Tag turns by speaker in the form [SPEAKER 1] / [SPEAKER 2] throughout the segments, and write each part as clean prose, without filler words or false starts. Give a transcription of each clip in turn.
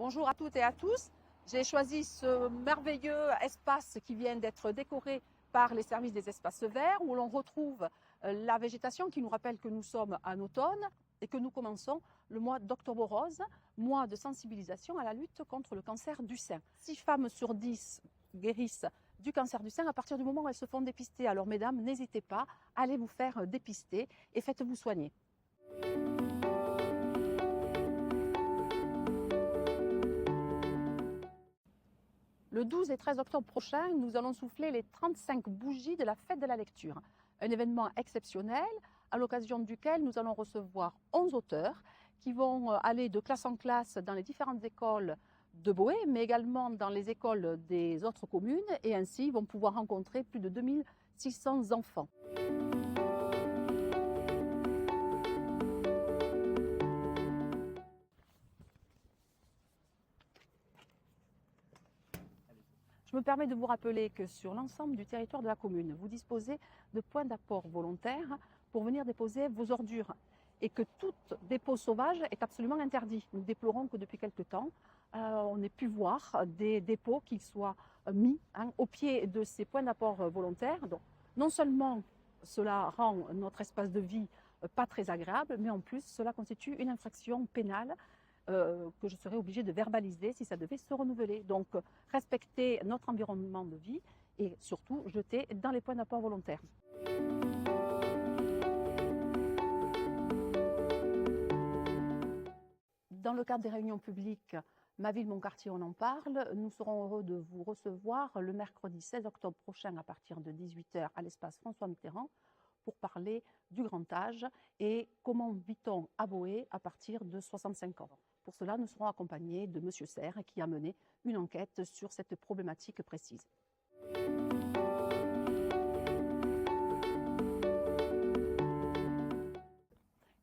[SPEAKER 1] Bonjour à toutes et à tous. J'ai choisi ce merveilleux espace qui vient d'être décoré par les services des espaces verts où l'on retrouve la végétation qui nous rappelle que nous sommes en automne et que nous commençons le mois d'octobre rose, mois de sensibilisation à la lutte contre le cancer du sein. 6 femmes sur 10 guérissent du cancer du sein à partir du moment où elles se font dépister. Alors mesdames, n'hésitez pas, allez vous faire dépister et faites-vous soigner. Le 12 et 13 octobre prochain, nous allons souffler les 35 bougies de la fête de la lecture. Un événement exceptionnel à l'occasion duquel nous allons recevoir 11 auteurs qui vont aller de classe en classe dans les différentes écoles de Boé, mais également dans les écoles des autres communes et ainsi vont pouvoir rencontrer plus de 2600 enfants. Je me permets de vous rappeler que sur l'ensemble du territoire de la commune, vous disposez de points d'apport volontaires pour venir déposer vos ordures et que tout dépôt sauvage est absolument interdit. Nous déplorons que depuis quelque temps, on ait pu voir des dépôts qui soient mis au pied de ces points d'apport volontaires. Donc, non seulement cela rend notre espace de vie pas très agréable, mais en plus cela constitue une infraction pénale que je serais obligée de verbaliser si ça devait se renouveler. Donc, respecter notre environnement de vie et surtout jeter dans les points d'apport volontaires. Dans le cadre des réunions publiques, Ma ville, mon quartier, on en parle. Nous serons heureux de vous recevoir le mercredi 16 octobre prochain à partir de 18h à l'espace François Mitterrand pour parler du grand âge et comment vit-on à Boé à partir de 65 ans. Pour cela, nous serons accompagnés de M. Serre qui a mené une enquête sur cette problématique précise.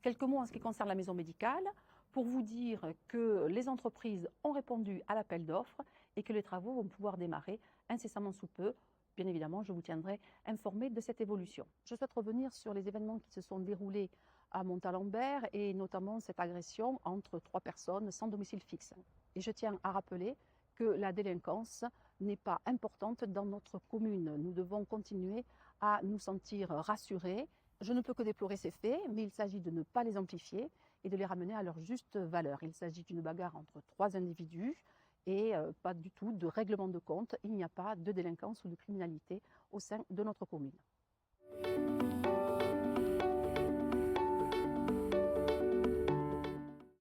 [SPEAKER 1] Quelques mots en ce qui concerne la maison médicale, pour vous dire que les entreprises ont répondu à l'appel d'offres et que les travaux vont pouvoir démarrer incessamment sous peu. Bien évidemment, je vous tiendrai informé de cette évolution. Je souhaite revenir sur les événements qui se sont déroulés à Montalembert et notamment cette agression entre 3 personnes sans domicile fixe. Et je tiens à rappeler que la délinquance n'est pas importante dans notre commune. Nous devons continuer à nous sentir rassurés. Je ne peux que déplorer ces faits, mais il s'agit de ne pas les amplifier et de les ramener à leur juste valeur. Il s'agit d'une bagarre entre 3 individus et pas du tout de règlement de compte. Il n'y a pas de délinquance ou de criminalité au sein de notre commune.